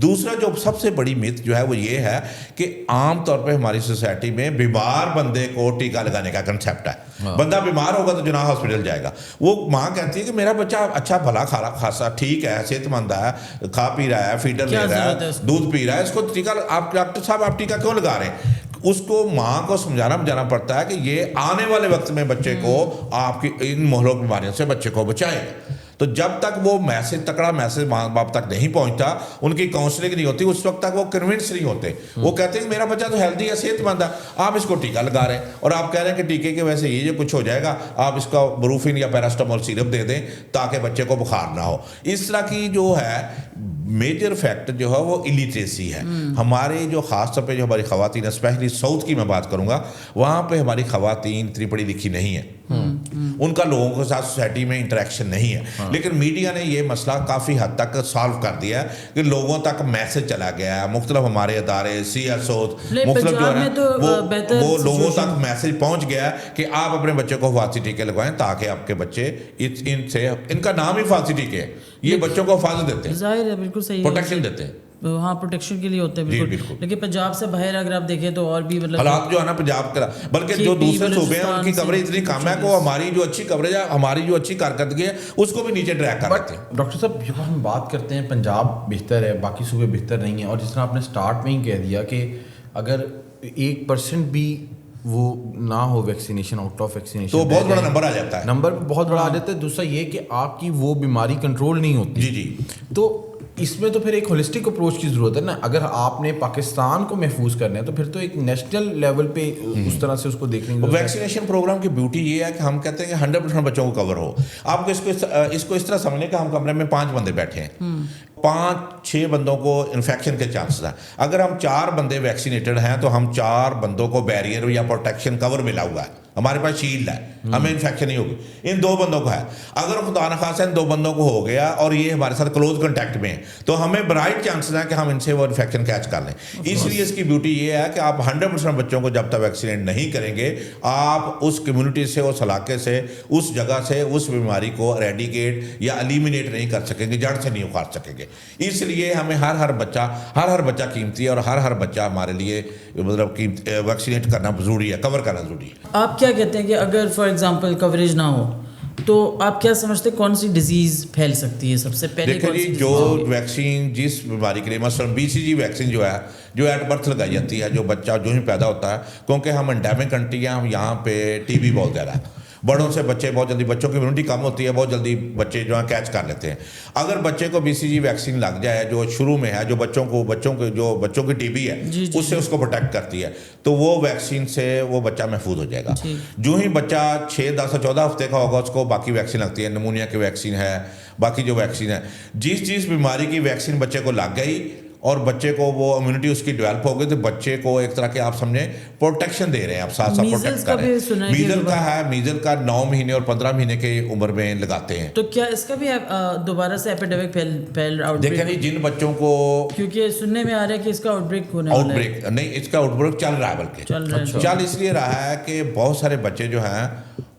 دوسرا جو سب سے بڑی مت جو ہے وہ یہ ہے کہ عام طور پہ ہماری سوسائٹی میں بیمار بندے کو ٹیکہ لگانے کا کنسیپٹ ہے، بندہ بیمار ہوگا تو جناب ہاسپٹل جائے گا، وہ ماں کہتی ہے کہ میرا بچہ اچھا بھلا خاصا ٹھیک ہے، صحت مند ہے، کھا پی رہا ہے، فیڈر لے رہا ہے، دودھ پی رہا ہے، اس کو ٹیکہ، آپ ڈاکٹر صاحب آپ ٹیکہ کیوں لگا رہے ہیں؟ اس کو ماں کو سمجھانا پڑتا ہے کہ یہ آنے والے وقت میں بچے کو آپ کی ان مہلک بیماریوں سے بچے کو بچائے گا۔ تو جب تک وہ میسج، تکڑا میسج ماں باپ تک نہیں پہنچتا، ان کی کاؤنسلنگ نہیں ہوتی، اس وقت تک وہ کنونس نہیں ہوتے، وہ کہتے ہیں کہ میرا بچہ تو ہیلدی ہے، صحت مند ہے، آپ اس کو ٹیکہ لگا رہے ہیں اور آپ کہہ رہے ہیں کہ ٹیکے کی وجہ سے یہ جو کچھ ہو جائے گا، آپ اس کا بروفین یا پیراسٹامول سیرپ دے دیں تاکہ بچے کو بخار نہ ہو۔ اس طرح کی جو ہے میجر فیکٹر جو ہے وہ الٹریسی ہے۔ ہمارے جو خاص طور پہ جو ہماری خواتین، اسپیشلی ساؤتھ کی میں بات کروں گا، وہاں پہ ہماری خواتین اتنی پڑھی لکھی نہیں ہیں، ان کا لوگوں کے ساتھ سوسائٹی میں انٹریکشن نہیں ہے، لیکن میڈیا نے یہ مسئلہ کافی حد تک سالو کر دیا ہے کہ لوگوں تک میسج چلا گیا ہے، مختلف ہمارے ادارے، CSO مختلف جو ہے وہ لوگوں تک میسج پہنچ گیا ہے کہ آپ اپنے بچے کو حفاظتی ٹیکے لگوائیں تاکہ آپ کے بچے ان سے، ان کا نام ہی حفاظتی ٹیکے ہے، یہ بچوں کو حفاظت دیتے ہیں، ظاہر ہے، بالکل صحیح، پروٹیکشن دیتے ہیں، ہاں پروٹیکشن کے لیے ہوتے ہیں، بالکل۔ لیکن پنجاب سے باہر اگر آپ دیکھیں تو اور بھی مطلب حالات جو ہے نا پنجاب کا، بلکہ جو دوسرے صوبے ہیں ان کی کوریج اتنی کم ہے کہ ہماری جو اچھی کوریج ہے، ہماری جو اچھی کارکردگی ہے اس کو بھی نیچے ٹریک کر دیتے ہیں۔ ڈاکٹر صاحب جب ہم بات کرتے ہیں پنجاب بہتر ہے، باقی صوبے بہتر نہیں ہیں، اور جس طرح آپ نے سٹارٹ میں ہی کہہ دیا کہ اگر 1% بھی وہ نہ ہو ویکسینیشن، آؤٹ آف ویکسینیشن، تو بہت بڑا نمبر آ جاتا ہے، نمبر بہت بڑا آ جاتا ہے۔ دوسرا یہ کہ آپ کی وہ بیماری کنٹرول نہیں ہوتی۔ جی تو اس میں تو پھر ایک ہولسٹک اپروچ کی ضرورت ہے نا، اگر آپ نے پاکستان کو محفوظ کرنا ہے تو پھر تو ایک نیشنل لیول پہ اس طرح سے اس کو دیکھنے کی ویکسینیشن پروگرام کی بیوٹی یہ ہے کہ ہم کہتے ہیں کہ 100% بچوں کو کور ہو۔ آپ کو اس کو اس طرح سمجھیں کہ ہم کمرے میں 5 بندے بیٹھے ہیں، 5-6 بندوں کو انفیکشن کے چانسز ہیں، اگر ہم 4 بندے ویکسینیٹڈ ہیں تو ہم 4 بندوں کو بیریئر یا پروٹیکشن کور ملا ہوا ہے، ہمارے پاس شیلڈ ہے، ہمیں انفیکشن نہیں ہوگی۔ ان 2 بندوں کو ہے، اگر خدا نخواستہ ان 2 بندوں کو ہو گیا اور یہ ہمارے ساتھ کلوز کنٹیکٹ میں ہیں تو ہمیں برائٹ چانسز ہیں کہ ہم ان سے وہ انفیکشن کیچ کر لیں۔ اس لیے اس کی بیوٹی یہ ہے کہ آپ 100% بچوں کو جب تک ویکسینیٹ نہیں کریں گے، آپ اس کمیونٹی سے، اس علاقے سے، اس جگہ سے اس بیماری کو ریڈیکیٹ یا ایلیمینیٹ نہیں کر سکیں گے، جڑ سے نہیں اکھاڑ سکیں گے۔ اس لیے ہمیں ہر بچہ قیمتی ہے اور ہر بچہ ہمارے لیے مطلب ویکسینیٹ کرنا ضروری ہے، کور کرنا ضروری ہے۔ آپ کیا کہتے ہیں کہ اگر فار ایگزامپل کوریج نہ ہو تو آپ کیا سمجھتے ہیں کون سی ڈیزیز پھیل سکتی ہے سب سے پہلے؟ دیکھیں جی، جو ویکسین جس بیماری کے لیے مثلاً BCG ویکسین جو ہے، جو ایٹ برتھ لگائی جاتی ہے، جو بچہ جو ہی پیدا ہوتا ہے، کیونکہ ہم انڈیمک کنٹری ہیں، ہم یہاں پہ TB بہت زیادہ ہے، بڑوں سے بچے بہت جلدی، بچوں کی امیونٹی کم ہوتی ہے، بہت جلدی بچے جو ہیں کیچ کر لیتے ہیں۔ اگر بچے کو BCG ویکسین لگ جائے جو شروع میں ہے، جو بچوں کی TB ہے اس سے اس کو پروٹیکٹ کرتی ہے، تو وہ ویکسین سے وہ بچہ محفوظ ہو جائے گا۔ جو ہی بچہ 6, 10 اور 14 ہفتے کا ہوگا اس کو باقی ویکسین لگتی ہے، نمونیا کی ویکسین ہے، باقی جو ویکسین ہے، جس بیماری کی ویکسین بچے کو لگ گئی اور بچے کو وہ امیونٹی اس کی ڈیولپ ہو گئی تو بچے کو ایک طرح کے آپ سمجھیں پروٹیکشن دے رہے ہیں، آپ ساتھ پروٹیکٹ کر رہے ہیں۔ میزل کا 9 مہینے اور 15 مہینے کے عمر میں لگاتے ہیں۔ تو کیا اس کا بھی دوبارہ سے ایپیڈیمک پھیل آؤٹ بریک؟ دیکھیں جن بچوں کو، کیونکہ سننے میں آ رہا ہے کہ اس کا آؤٹ بریک ہونے والا ہے۔ آؤٹ بریک نہیں، اس کا آؤٹ بریک چل رہا ہے، بلکہ چل اس لیے رہا ہے کہ بہت سارے بچے جو ہیں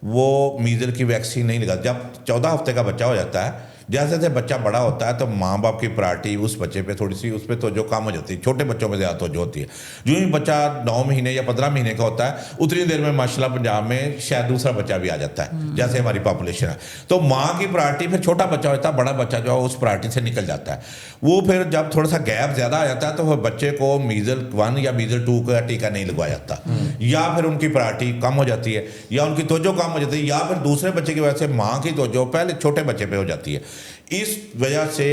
وہ میزل کی ویکسین نہیں لگاتے۔ جب 14 ہفتے کا بچہ ہو جاتا ہے، جیسے جیسے بچہ بڑا ہوتا ہے تو ماں باپ کی پرائرٹی اس بچے پہ تھوڑی سی، اس پہ توجہ کم ہو جاتی ہے، چھوٹے بچوں پہ زیادہ توجہ ہوتی ہے۔ جو ہی بچہ 9 مہینے یا 15 مہینے کا ہوتا ہے اتنی دیر میں ماشاءاللہ پنجاب میں شاید دوسرا بچہ بھی آ جاتا ہے، جیسے ہماری پاپولیشن ہے، تو ماں کی پرائرٹی پھر چھوٹا بچہ ہوتا ہے، بڑا بچہ جو ہے اس پرائرٹی سے نکل جاتا ہے۔ وہ پھر جب تھوڑا سا گیپ زیادہ آ جاتا ہے تو وہ بچے کو میزل 1 یا میزل 2 کا ٹیکہ نہیں لگوایا جاتا، یا پھر ان کی پرائرٹی کم ہو جاتی ہے، یا ان کی توجہ کم ہو جاتی ہے، یا پھر دوسرے بچے کی وجہ سے ماں کی توجہ پہلے چھوٹے بچے پہ ہو جاتی ہے۔ اس وجہ سے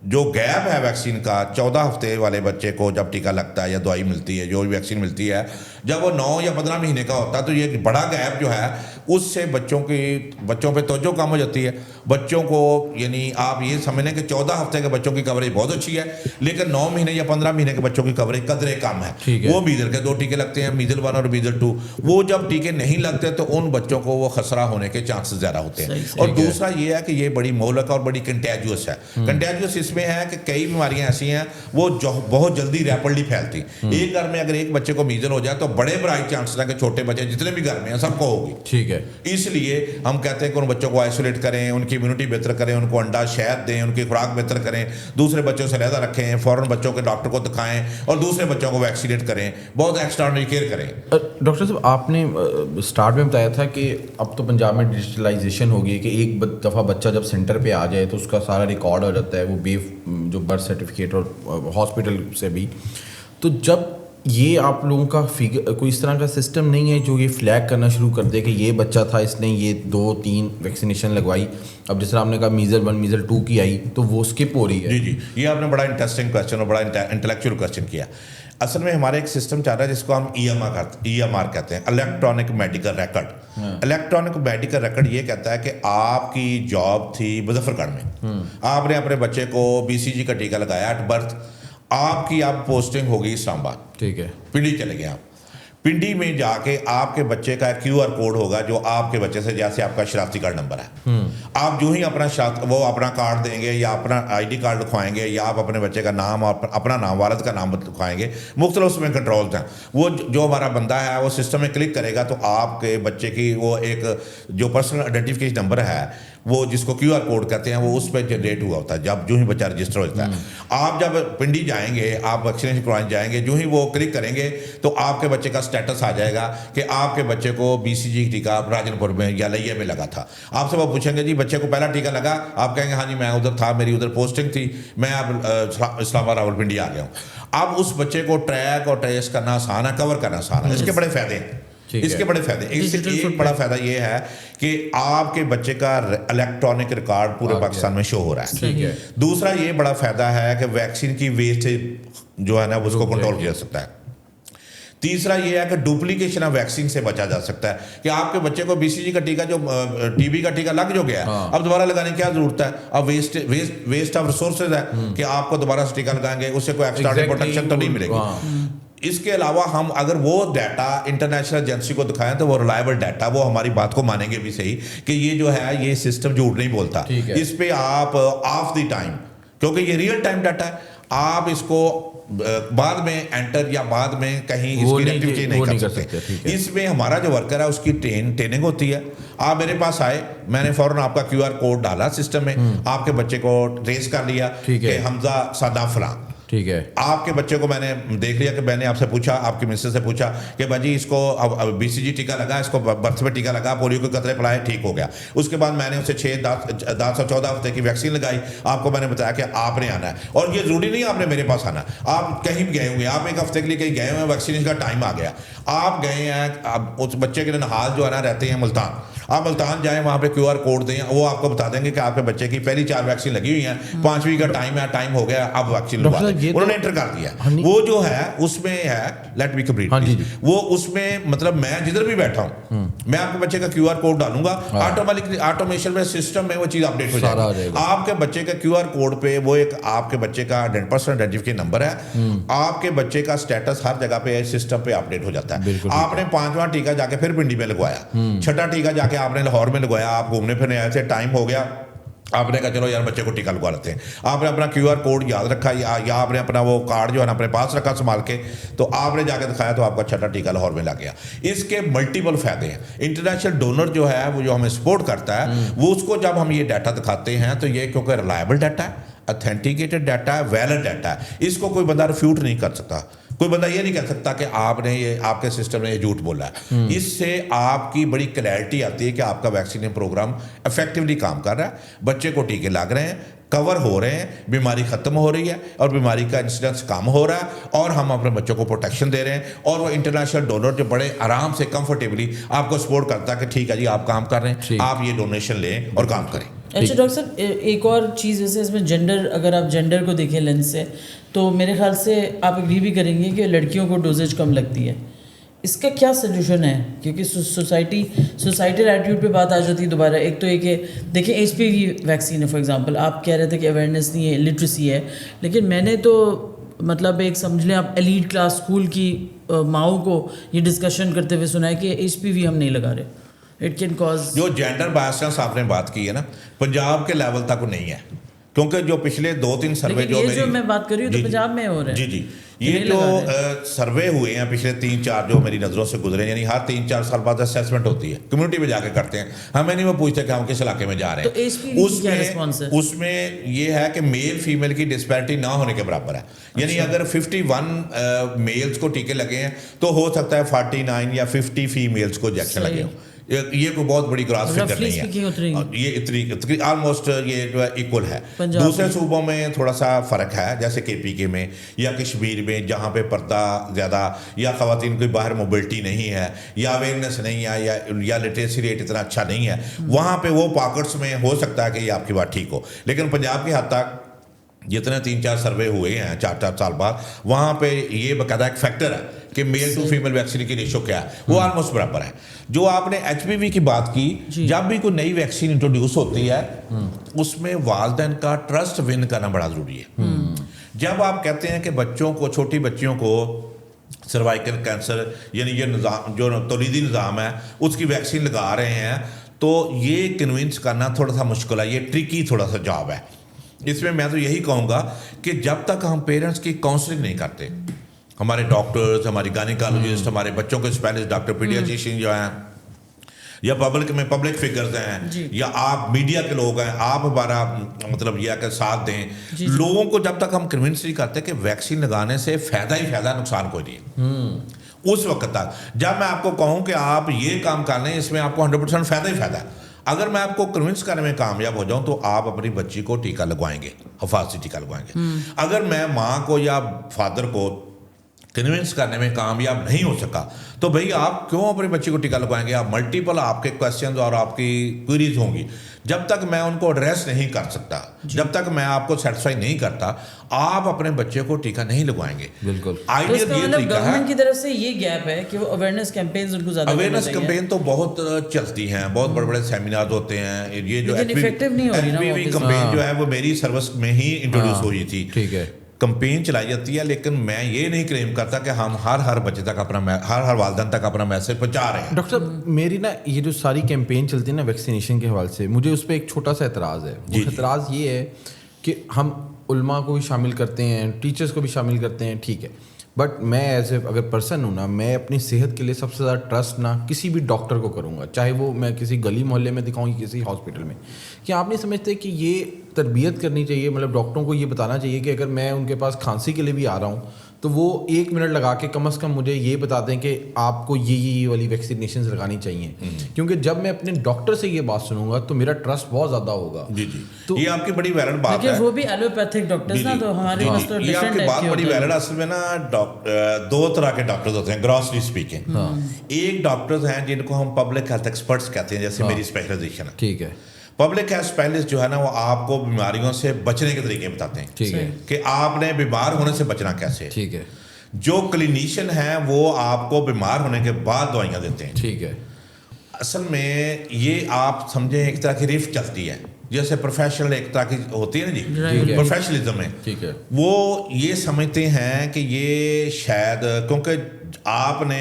جو گیپ ہے ویکسین کا، 14 ہفتے والے بچے کو جب ٹیکہ لگتا ہے یا دوائی ملتی ہے، جو ویکسین ملتی ہے، جب وہ 9 یا 15 مہینے کا ہوتا ہے تو یہ بڑا گیپ جو ہے اس سے بچوں پہ توجہ کم ہو جاتی ہے. بچوں کو یعنی آپ یہ سمجھ لیں کہ 14 ہفتے کے بچوں کی کوریج بہت اچھی ہے, لیکن 9 مہینے یا 15 مہینے کے بچوں کی کوریج قدرے کم ہے. وہ میزل کے 2 ٹیکے لگتے ہیں, میزل 1 اور میزل 2. وہ جب ٹیکے نہیں لگتے تو ان بچوں کو وہ خسرہ ہونے کے چانسز زیادہ ہوتے ہیں. اور دوسرا یہ ہے کہ یہ بڑی مہلک اور بڑی کنٹیجوس ہے. کنٹیجوس اس میں ہے کہ کئی بیماریاں ایسی ہیں وہ بہت جلدی ریپڈلی پھیلتی. ایک گھر میں اگر ایک بچے کو میزل ہو جائے تو بڑے برائی چانسز ہیں کہ چھوٹے بچے جتنے بھی گھر میں ہیں سب کو ہوگی. ٹھیک ہے. اس لیے ہم کہتے ہیں کہ ان بچوں کو آئسولیٹ کریں, ان کی امیونٹی بہتر کریں, ان کو انڈا شہد دیں, ان کی خوراک بہتر کریں, دوسرے بچوں سے علیحدہ رکھیں, فوراً بچوں کے ڈاکٹر کو دکھائیں اور دوسرے بچوں کو ویکسینیٹ کریں, بہت ایکسٹراڈنری کیئر کریں. ڈاکٹر صاحب آپ نے اسٹارٹ میں بتایا تھا کہ اب تو پنجاب میں ڈیجیٹلائزیشن ہو گئی ہے کہ ایک دفعہ بچہ جب سینٹر پہ آ جائے تو اس کا سارا ریکارڈ ہو جاتا ہے, وہ جو برتھ سرٹیفکیٹ اور ہاسپٹل سے بھی. تو جب یہ آپ لوگوں کا کوئی اس طرح کا سسٹم نہیں ہے جو یہ فلیگ کرنا شروع کر دے کہ یہ بچہ تھا, اس نے یہ 2-3 ویکسینیشن لگوائی, اب جس طرح آپ نے کہا میزل 1 میزل 2 کی آئی تو وہ اسکپ ہو رہی ہے. جی یہ آپ نے بڑا انٹرسٹنگ کویشچن اور بڑا انٹلیکچوئل کویشچن کیا. اصل میں ہمارا ایک سسٹم چل رہا ہے جس کو ہم EMR کہتے ہیں, electronic medical record. Electronic medical record یہ کہتا ہے کہ آپ کی جاب تھی مظفر گڑھ میں, آپ نے اپنے بچے کو BCG کا ٹیکہ لگایا ایٹ برتھ, آپ کی اب پوسٹنگ ہوگی اسلام آباد, ٹھیک ہے, پنڈی چلے گئے آپ. پنڈی میں جا کے آپ کے بچے کا QR کوڈ ہوگا جو آپ کے بچے سے جیسے آپ کا شناختی کارڈ نمبر ہے. آپ جو ہی وہ اپنا کارڈ دیں گے یا اپنا ID کارڈ لکھوائیں گے یا آپ اپنے بچے کا نام اور اپنا نام والد کا نام لکھوائیں گے, مختلف اس میں کنٹرولز ہیں. وہ جو ہمارا بندہ ہے وہ سسٹم میں کلک کرے گا تو آپ کے بچے کی وہ ایک جو پرسنل آئیڈینٹیفکیشن نمبر ہے وہ جس کو QR کوڈ کہتے ہیں وہ اس پہ جنریٹ ہوا ہوتا ہے جب جو ہی بچہ رجسٹر ہو جاتا ہے. آپ جب پنڈی جائیں گے, آپ ویکسینیشن کروانے جائیں گے, جو ہی وہ کلک کریں گے تو آپ کے بچے کا اسٹیٹس آ جائے گا کہ آپ کے بچے کو BCG ٹیکہ راجن پور میں یا لئیے میں لگا تھا. آپ سے وہ پوچھیں گے جی بچے کو پہلا ٹیکہ لگا, آپ کہیں گے ہاں جی میں ادھر تھا, میری ادھر پوسٹنگ تھی, میں اب اسلام آباد راولپنڈی آ گیا ہوں. اب اس بچے کو ٹریک اور ٹریس کرنا آسان ہے, کور کرنا آسان ہے. اس کے بڑے فائدے ہیں, اس کے بڑے فائدے. ایک بڑا فائدہ یہ ہے کہ آپ کے بچے کا الیکٹرانک ریکارڈ پورے پاکستان میں شو ہو رہا ہے. دوسرا یہ بڑا فائدہ ہے کہ ویکسین کی ویسٹیج جو ہے نا اس کو کنٹرول کیا جا سکتا ہے. تیسرا یہ ہے کہ ڈپلیکیشن آف ویکسین سے بچا جا سکتا ہے کہ آپ کے بچے کو BCG کا ٹیکہ جو TB کا ٹیکہ لگ جو گیا اب دوبارہ لگانے کی کیا ضرورت ہے. اب ویسٹ آف ریسورسز ہے کہ آپ کو دوبارہ سے ٹیکہ لگائیں گے, اس سے کوئی ایکسٹرا پروٹیکشن تو نہیں ملے گی. اس کے علاوہ ہم اگر وہ ڈیٹا انٹرنیشنل ایجنسی کو دکھائیں تو وہ ریلائبل ڈیٹا, وہ ہماری بات کو مانیں گے بھی صحیح کہ یہ جو ہے یہ سسٹم جھوٹ نہیں بولتا. اس پہ آپ آف دی ٹائم, کیونکہ یہ ریئل ٹائم ڈیٹا ہے, آپ اس کو بعد میں انٹر یا بعد میں کہیں اس کی ایکٹیویٹی نہیں کر سکتے. اس میں ہمارا جو ورکر ہے اس کی ٹریننگ ہوتی ہے. آپ میرے پاس آئے, میں نے فوراً آپ کا QR کوڈ ڈالا سسٹم میں, آپ کے بچے کو ٹریس کر لیا کہ حمزہ صادق فلاں, ٹھیک ہے. آپ کے بچے کو میں نے دیکھ لیا کہ میں نے آپ سے پوچھا, آپ کی مسز سے پوچھا کہ بھائی اس کو BCG ٹیکہ لگا, اس کو برتھ پہ ٹیکہ لگا, پولیو کے قطرے پلائے, ٹھیک ہو گیا. اس کے بعد میں نے اسے 6-10 اور 14 ہفتے کی ویکسین لگائی. آپ کو میں نے بتایا کہ آپ نے آنا ہے, اور یہ ضروری نہیں آپ نے میرے پاس آنا, آپ کہیں بھی گئے ہوں گے, آپ ایک ہفتے کے لیے کہیں گئے ہوئے ہیں, ویکسینیشن کا ٹائم آ گیا, آپ گئے ہیں, اب اس بچے کے نحال جو ہے نا رہتے ہیں ملتان, آپ ملتان جائیں, وہاں پہ QR کوڈ دیں, وہ آپ کو بتا دیں گے کہ آپ کے بچے کی پہلی 4 ویکسین لگی ہوئی ہیں, 5ویں کا ٹائم ہے, ٹائم ہو گیا, اب ویکسین لگوا دیں. انہوں نے انٹر کر دیا. وہ جو ہے اس میں ہے لیٹ می کمپلیٹ, وہ اس میں مطلب میں جدھر بھی بیٹھا ہوں میں آپ کے بچے کا QR کوڈ ڈالوں گا, آٹومیشن میں سسٹم میں وہ چیز اپڈیٹ ہو جائے گی. آپ کے بچے کے QR کوڈ پہ وہ ایک آپ کے بچے کا پرسنل آئیڈینٹیفکیشن نمبر ہے, آپ کے بچے کا اسٹیٹس ہر جگہ پہ سسٹم پہ اپڈیٹ ہو جاتا ہے. آپ نے 5واں ٹیکہ جا کے پھر پنڈی میں لگوایا, 6واں ٹیکہ جا کے آپ نے لاہور میں لگوایا, آپ گھومنے پھرنے آئے تھے, ٹائم ہو گیا, آپ نے کہا چلو یار بچے کو ٹیکہ لگوا لیتے ہیں. آپ نے اپنا QR کوڈ یاد رکھا یا آپ نے اپنا وہ کارڈ جو ہے نا اپنے پاس رکھا سنبھال کے, تو آپ نے جا کے دکھایا تو آپ کا 6واں ٹیکہ لاہور میں لگ گیا. اس کے ملٹیپل فائدے ہیں. انٹرنیشنل ڈونر جو ہے وہ جو ہمیں سپورٹ کرتا ہے, وہ اس کو جب ہم یہ ڈیٹا دکھاتے ہیں تو یہ کیونکہ ریلائبل ڈیٹا ہے, اتھینٹیکیٹڈ ڈیٹا ہے, ویلڈ ڈیٹا ہے, اس کو کوئی بندہ ریفیوٹ نہیں کر سکتا. کوئی بندہ یہ نہیں کہہ سکتا کہ آپ نے یہ آپ کے سسٹم نے یہ جھوٹ بولا ہے. اس سے آپ کی بڑی کلیئرٹی آتی ہے کہ آپ کا ویکسینیشن پروگرام افیکٹولی کام کر رہا ہے, بچے کو ٹیکے لگ رہے ہیں, کور ہو رہے ہیں, بیماری ختم ہو رہی ہے اور بیماری کا انسیڈنس کم ہو رہا ہے, اور ہم اپنے بچوں کو پروٹیکشن دے رہے ہیں. اور وہ انٹرنیشنل ڈونر جو بڑے آرام سے کمفرٹیبلی آپ کو سپورٹ کرتا ہے کہ ٹھیک ہے جی آپ کام کر رہے ہیں, آپ یہ ڈونیشن لیں اور کام کریں. اچھا ڈاکٹر صاحب, ایک اور چیز ویسے اس میں جینڈر, اگر آپ جینڈر کو دیکھیں لینس سے, تو میرے خیال سے آپ اگری بھی کریں گے کہ لڑکیوں کو ڈوزیج کم لگتی ہے. اس کا کیا سلیوشن ہے؟ کیونکہ سوسائٹل ایٹیٹیوڈ پہ بات آ جاتی ہے دوبارہ. ایک تو یہ کہ دیکھیں HPV ویکسین ہے فار ایگزامپل, آپ کہہ رہے تھے کہ اویئرنیس نہیں ہے, لٹریسی ہے, لیکن میں نے تو مطلب ایک سمجھ لیں آپ ایلیٹ کلاس اسکول کی ماؤں کو یہ ڈسکشن کرتے ہوئے سنا ہے کہ HPV ہم نہیں لگا رہے, اٹ کین کاز. جو جینڈر بائسنس آپ نے بات کی ہے نا, پنجاب کے لیول تک نہیں ہے, کیونکہ جو پچھلے 2-3 سروے جو میں بات کر رہی ہوں تو پنجاب میں ہو رہا ہے. جی یہ جو سروے ہوئے ہیں پچھلے 3-4 جو میری نظروں سے گزرے, یعنی ہر 3-4 سال بعد اسیسمنٹ ہوتی ہے, کمیونٹی میں جا کے کرتے ہیں, ہمیں نہیں وہ پوچھتے کہ ہم کس علاقے میں جا رہے ہیں. اس میں یہ ہے کہ میل فیمیل کی ڈسپیرٹی نہ ہونے کے برابر ہے, یعنی اگر 51 میلز کو ٹیکے لگے ہیں تو ہو سکتا ہے 49 یا 50 فیمیلز کو انجیکشن لگے ہوں. یہ کوئی بہت بڑی گراس فگر نہیں ہے, یہ اتنی آلموسٹ یہ جو ہے ایکول ہے. دوسرے صوبوں میں تھوڑا سا فرق ہے, جیسے KPK میں یا کشمیر میں, جہاں پہ پردہ زیادہ یا خواتین کی باہر موبلٹی نہیں ہے یا اویئرنیس نہیں ہے یا لٹریسی ریٹ اتنا اچھا نہیں ہے, وہاں پہ وہ پاکٹس میں ہو سکتا ہے کہ یہ آپ کی بات ٹھیک ہو. لیکن پنجاب کی حد تک جتنے 3-4 سروے ہوئے ہیں 4 سال بعد, وہاں پہ یہ باقاعدہ ایک فیکٹر ہے کہ میل ٹو فیمیل ویکسین کی ریشو کیا ہے, وہ آلموسٹ برابر ہے. جو آپ نے HPV کی بات کی, جب بھی کوئی نئی ویکسین انٹروڈیوس ہوتی ہے اس میں والدین کا ٹرسٹ ون کرنا بڑا ضروری ہے. جب آپ کہتے ہیں کہ بچوں کو, چھوٹی بچیوں کو سروائکل کینسر یعنی یہ نظام جو تولیدی نظام ہے اس کی ویکسین لگا رہے ہیں, تو یہ کنونس کرنا تھوڑا سا مشکل ہے, یہ ٹرکی تھوڑا سا جاب ہے. اس میں تو یہی کہوں گا کہ جب تک ہم پیرنٹس کی کاؤنسلنگ نہیں کرتے, ہمارے ڈاکٹرز, ہماری گائنیکالوجسٹ, ہمارے بچوں کے اسپیشلسٹ ڈاکٹر پیڈیاٹریشین جو ہیں, یا پبلک فگرز ہیں, یا آپ میڈیا کے لوگ ہیں, آپ ہمارا مطلب یہ کہ ساتھ دیں. لوگوں کو جب تک ہم کنونس نہیں کرتے کہ ویکسین لگانے سے فائدہ ہی فائدہ, نقصان کوئی نہیں ہے, اس وقت تک جب میں آپ کو کہوں کہ آپ یہ کام کر لیں اس میں آپ کو 100% فائدہ ہی فائدہ ہے, اگر میں آپ کو کنونس کرنے میں کامیاب ہو جاؤں تو آپ اپنی بچی کو ٹیکہ لگوائیں گے, حفاظتی ٹیکہ لگوائیں گے. اگر میں ماں کو یا فادر کو کنونس کرنے میں کامیاب نہیں ہو سکا تو بھئی آپ کیوں اپنی بچی کو ٹیکہ لگوائیں گے؟ آپ ملٹیپل آپ کے کویسچنز اور آپ کی کوئریز ہوں گی. جب تک میں ان کو ایڈریس نہیں کر سکتا, جب تک میں آپ کو سیٹسفائی نہیں کرتا, آپ اپنے بچے کو ٹیکہ نہیں لگوائیں گے. بالکل. گورنمنٹ کی طرف سے یہ گیپ ہے کہ وہ اویئرنیس کیمپینز ان کو زیادہ اویئرنیس کیمپین تو بہت چلتی ہیں, بہت بڑے بڑے سیمینار ہوتے ہیں. یہ جو HPV کیمپین جو ہے وہ میری سروس میں ہی انٹروڈیوس ہوئی تھی. ٹھیک ہے, کمپین چلائی جاتی ہے, لیکن میں یہ نہیں کلیم کرتا کہ ہم ہر بچے تک اپنا ہر والدین تک اپنا میسج پہنچا رہے ہیں. ڈاکٹر صاحب میری نا یہ جو ساری کیمپین چلتی ہے نا ویکسینیشن کے حوالے سے, مجھے اس پہ ایک چھوٹا سا اعتراض ہے. وہ اعتراض یہ ہے کہ ہم علماء کو بھی شامل کرتے ہیں, ٹیچرس کو بھی شامل کرتے ہیں, ٹھیک ہے, بٹ میں ایز اے اگر پرسن ہوں نا, میں اپنی صحت کے لیے سب سے زیادہ ٹرسٹ نا کسی بھی ڈاکٹر کو کروں گا, چاہے وہ میں کسی گلی محلے میں دکھاؤں یا کسی ہاسپٹل میں. کیا آپ نہیں سمجھتے کہ یہ تربیت کرنی چاہیے, مطلب ڈاکٹروں کو یہ بتانا چاہیے کہ اگر میں ان کے پاس کھانسی کے لیے بھی آ رہا ہوں تو وہ 1 منٹ لگا کے کم از کم مجھے یہ بتا دیں کہ آپ کو یہ والی ویکسینیشنز لگانی چاہیے, کیونکہ جب میں اپنے ڈاکٹر سے یہ بات سنوں گا تو میرا ٹرسٹ بہت زیادہ ہوگا. جی تو یہ آپ کی بڑی ویلڈ بات ہے. وہ بھی ایلوپیتھک ڈاکٹرز نا, تو ہمارے پاس تو یہ آپ کی بات بڑی ویلڈ. اصل میں نا 2 طرح کے ڈاکٹرز ہوتے ہیں گراسلی اسپیکنگ. ایک ڈاکٹرز ہیں جن کو ہم پبلک ہیلتھ ایکسپرٹس کہتے ہیں, جیسے میری اسپیشلائزیشن ہے. ٹھیک ہے. پبلک ہیلتھ اسپیشلسٹ جو ہے نا وہ آپ کو بیماریوں سے بچنے کے طریقے بتاتے ہیں. ٹھیک ہے, کہ آپ نے بیمار ہونے سے بچنا کیسے. ٹھیک ہے. جو کلینیشین ہیں وہ آپ کو بیمار ہونے کے بعد دوائیاں دیتے ہیں. ٹھیک ہے. اصل میں یہ آپ سمجھیں ایک طرح کی ریف چلتی ہے, جیسے پروفیشنل ایک طرح کی ہوتی ہے نا جی, پروفیشنلزم میں. ٹھیک ہے. وہ یہ سمجھتے ہیں کہ یہ شاید کیونکہ آپ نے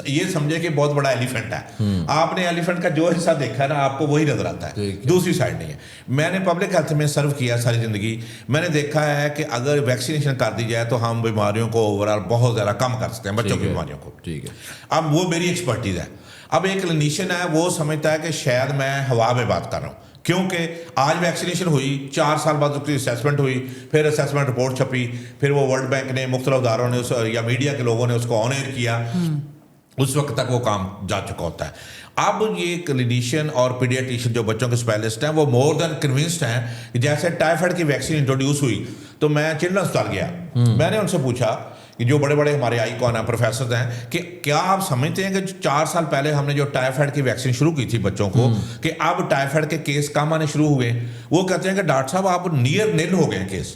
یہ سمجھے کہ بہت بڑا ایلیفنٹ ہے, آپ نے ایلیفنٹ کا جو حصہ دیکھا ہے نا آپ کو وہی نظر آتا ہے, دوسری سائڈ نہیں ہے. میں نے پبلک ہیلتھ میں سرو کیا ساری زندگی, میں نے دیکھا ہے کہ اگر ویکسینیشن کر دی جائے تو ہم بیماریوں کو اوور آل بہت زیادہ کم کر سکتے ہیں, بچوں کی بیماریوں کو. ٹھیک ہے. اب وہ میری ایکسپرٹیز ہے. اب ایک کلینیشین ہے وہ سمجھتا ہے کہ شاید میں ہوا میں بات کر رہا ہوں, کیونکہ آج ویکسینیشن ہوئی, 4 سال بعد اس کی اسیسمنٹ ہوئی, پھر اسیسمنٹ رپورٹ چھپی, پھر وہ ورلڈ بینک نے مختلف اداروں نے یا میڈیا کے لوگوں نے اس کو آن ایئر کیا, اس وقت تک وہ کام جا چکا ہوتا ہے. اب یہ کلینیشین اور پیڈیاٹریشین جو بچوں کے اسپیشلسٹ ہیں وہ مور دین کنوینسڈ ہیں. جیسے ٹائیفائڈ کی ویکسین انٹروڈیوس ہوئی تو میں چلڈرن اسپتال گیا, میں نے ان سے پوچھا کہ جو بڑے بڑے ہمارے آئی کون ہیں, پروفیسرز ہیں, کہ کیا آپ سمجھتے ہیں کہ 4 سال پہلے ہم نے جو ٹائیفائڈ کی ویکسین شروع کی تھی بچوں کو, کہ اب ٹائیفائڈ کے کیس کم آنے شروع ہوئے. وہ کہتے ہیں کہ ڈاکٹر صاحب آپ نیئر نیل ہو گئے case,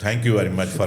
Thank you very much for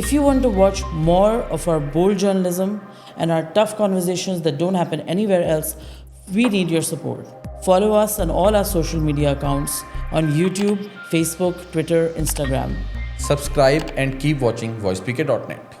If you want to watch more of our bold journalism and our tough conversations that don't happen anywhere else, we need your support. Follow us on all our social media accounts on YouTube, Facebook, Twitter, Instagram. Subscribe and keep watching voicepk.net.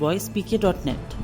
voicepk.net.